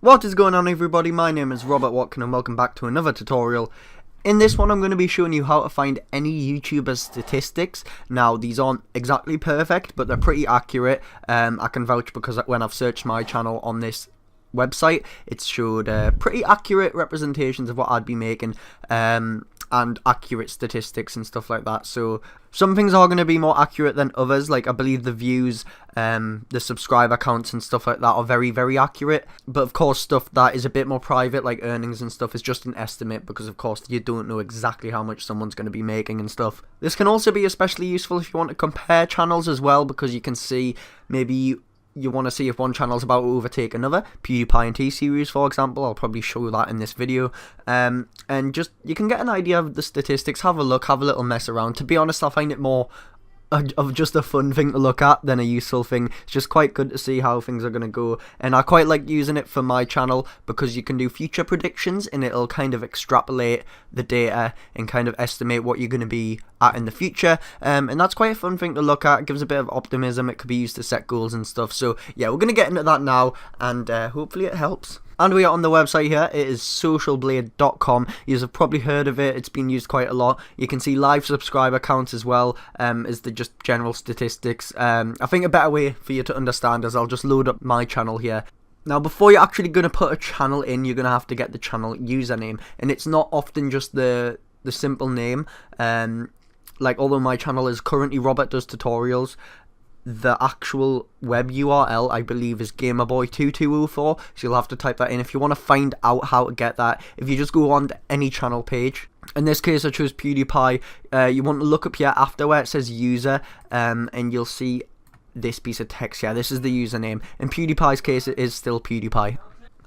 What is going on, everybody? My name is Robert Watkin and welcome back to another tutorial. In this one I'm going to be showing you how to find any YouTuber statistics. Now these aren't exactly perfect, but they're pretty accurate. I can vouch because when I've searched my channel on this website, it's showed pretty accurate representations of what I'd be making, and accurate statistics and stuff like that. So some things are going to be more accurate than others. Like I believe the views, the subscriber counts and stuff like that are very, very accurate. But of course stuff that is a bit more private, like earnings and stuff, is just an estimate, because of course you don't know exactly how much someone's going to be making and stuff. This can also be especially useful if you want to compare channels as well, because you can see maybe you want to see if one channel is about to overtake another. PewDiePie and T-Series, for example. I'll probably show that in this video. And just, you can get an idea of the statistics, have a look, have a little mess around. To be honest, I find it more of just a fun thing to look at than a useful thing. It's just quite good to see how things are going to go, and I quite like using it for my channel because you can do future predictions and it'll kind of extrapolate the data and kind of estimate what you're going to be at in the future, and that's quite a fun thing to look at. It gives a bit of optimism. It could be used to set goals and stuff. So yeah, we're going to get into that now, and hopefully it helps. And we are on the website here. It is socialblade.com. You have probably heard of it. It's been used quite a lot. You can see live subscriber counts as well as the just general statistics. I think a better way for you to understand is I'll just load up my channel here. Now, before you're actually going to put a channel in, you're going to have to get the channel username. And it's not often just the simple name. Like, although my channel is currently Robert Does Tutorials, the actual web URL I believe is gamerboy2204, so you'll have to type that in if you want to find out how to get that. If you just go on to any channel page, in this case I chose PewDiePie, you want to look up here after where it says user, and you'll see this piece of text here. This is the username. In PewDiePie's case it is still PewDiePie.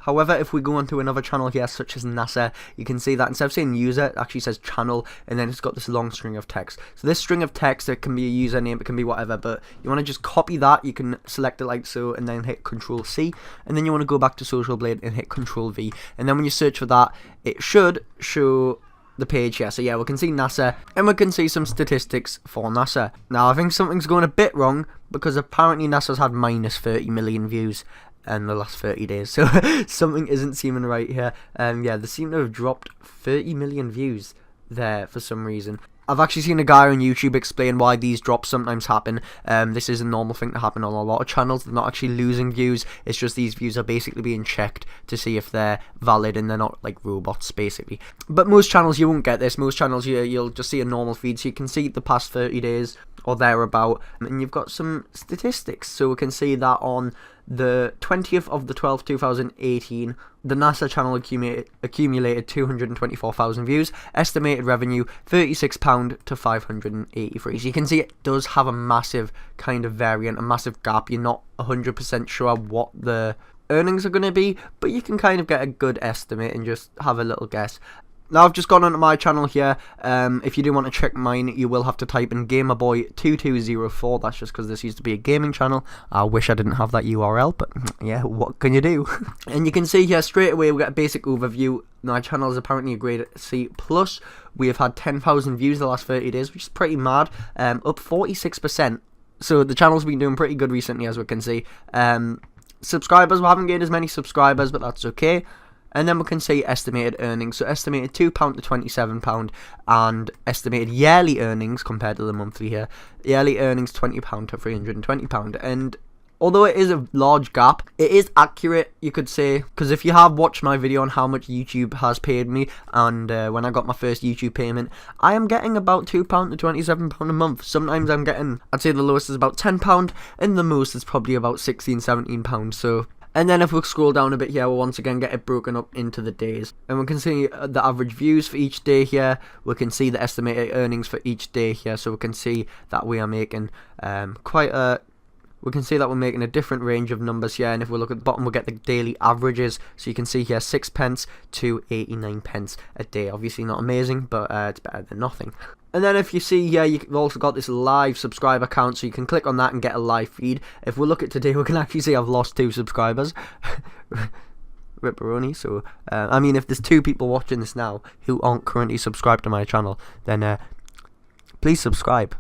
However, if we go onto another channel here, such as NASA, you can see that instead of saying user, it actually says channel, and then it's got this long string of text. So this string of text, it can be a username, it can be whatever, but you want to just copy that. You can select it like so, and then hit Control-C, and then you want to go back to Social Blade and hit Control-V, and then when you search for that, it should show the page here. So yeah, we can see NASA, and we can see some statistics for NASA. Now, I think something's going a bit wrong, because apparently NASA's had minus 30 million views in the last 30 days, so something isn't seeming right here. Yeah, they seem to have dropped 30 million views there for some reason. I've actually seen a guy on YouTube explain why these drops sometimes happen. This is a normal thing to happen on a lot of channels. They're not actually losing views, it's just these views are basically being checked to see if they're valid, and they're not like robots basically. But most channels you won't get this. Most channels you'll just see a normal feed, so you can see the past 30 days or thereabout, and you've got some statistics. So we can see that on the 20th of the 12th 2018, the NASA channel accumulated 224,000 views, estimated revenue £36 to 583. So you can see it does have a massive kind of variant, a massive gap. You're not 100% sure what the earnings are going to be, but you can kind of get a good estimate and just have a little guess. Now, I've just gone onto my channel here. If you do want to check mine, you will have to type in gamerboy2204. That's just because this used to be a gaming channel. I wish I didn't have that URL, but yeah, what can you do? And you can see here straight away we get a basic overview. My channel is apparently a grade C+. We have had 10,000 views the last 30 days, which is pretty mad. Up 46%. So the channel's been doing pretty good recently, as we can see. Subscribers, we haven't gained as many subscribers, but that's okay. And then we can see estimated earnings. So estimated £2 to £27, and estimated yearly earnings compared to the monthly here. Yearly earnings £20 to £320. And although it is a large gap, it is accurate, you could say, because if you have watched my video on how much YouTube has paid me, and when I got my first YouTube payment, I am getting about £2 to £27 a month. Sometimes I'm getting, I'd say the lowest is about £10, and the most is probably about £16, £17. So. And then if we scroll down a bit here, we'll once again get it broken up into the days. And we can see the average views for each day here. We can see the estimated earnings for each day here. So we can see that we are making we can see that we're making a different range of numbers here. And if we look at the bottom, we'll get the daily averages. So you can see here 6p to 89p a day. Obviously not amazing, but it's better than nothing. And then if you see here, you've also got this live subscriber count, so you can click on that and get a live feed. If we look at today, we can actually see I've lost 2 subscribers. Ripperoni. So, I mean, if there's 2 people watching this now who aren't currently subscribed to my channel, then please subscribe.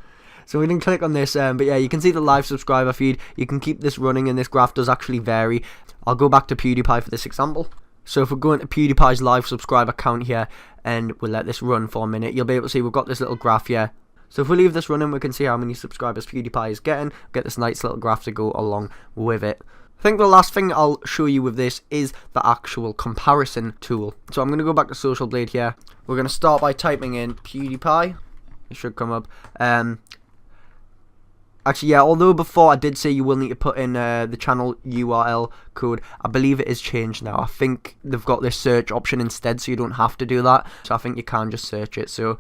So we didn't click on this, but yeah, you can see the live subscriber feed. You can keep this running, and this graph does actually vary. I'll go back to PewDiePie for this example. So if we're going to PewDiePie's live subscriber count here, and we'll let this run for a minute, you'll be able to see we've got this little graph here. So if we leave this running, we can see how many subscribers PewDiePie is getting. Get this nice little graph to go along with it. I think the last thing I'll show you with this is the actual comparison tool. So I'm going to go back to Social Blade here. We're going to start by typing in PewDiePie. It should come up. Actually, yeah, although before I did say you will need to put in the channel URL code, I believe it is changed now. I think they've got this search option instead, so you don't have to do that. So I think you can just search it. So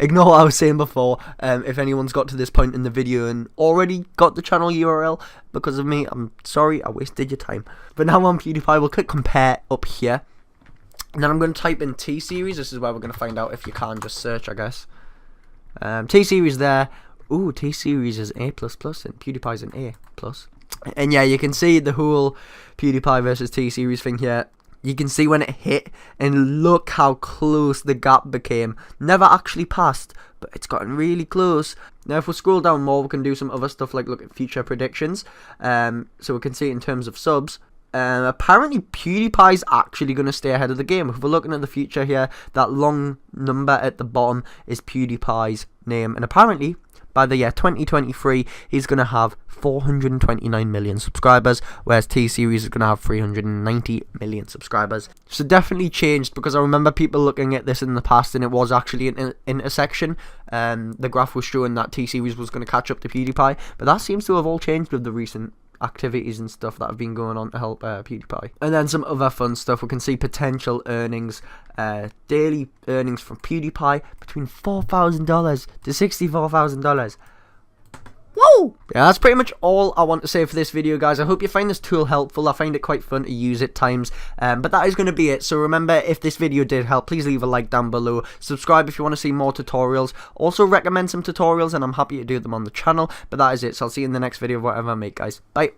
ignore what I was saying before. If anyone's got to this point in the video and already got the channel URL because of me, I'm sorry, I wasted your time. But now on PewDiePie, we'll click compare up here. And then I'm going to type in T-Series. This is where we're going to find out if you can just search, I guess. T-Series there. Ooh, T-Series is A++ and PewDiePie's an A+. And yeah, you can see the whole PewDiePie versus T-Series thing here. You can see when it hit, and look how close the gap became. Never actually passed, but it's gotten really close. Now if we scroll down more, we can do some other stuff like look at future predictions. So we can see in terms of subs. Apparently PewDiePie's actually going to stay ahead of the game. If we're looking at the future here, that long number at the bottom is PewDiePie's name. And apparently, by the year 2023, he's going to have 429 million subscribers, whereas T-Series is going to have 390 million subscribers. So definitely changed, because I remember people looking at this in the past and it was actually an intersection. The graph was showing that T-Series was going to catch up to PewDiePie, but that seems to have all changed with the recent activities and stuff that have been going on to help PewDiePie. And then some other fun stuff. We can see potential earnings, daily earnings from PewDiePie between $4,000 to $64,000. Whoa! Yeah, that's pretty much all I want to say for this video, guys. I hope you find this tool helpful. I find it quite fun to use at times. But that is going to be it. So remember, if this video did help, please leave a like down below. Subscribe if you want to see more tutorials. Also recommend some tutorials, and I'm happy to do them on the channel. But that is it. So I'll see you in the next video of whatever I make, guys. Bye.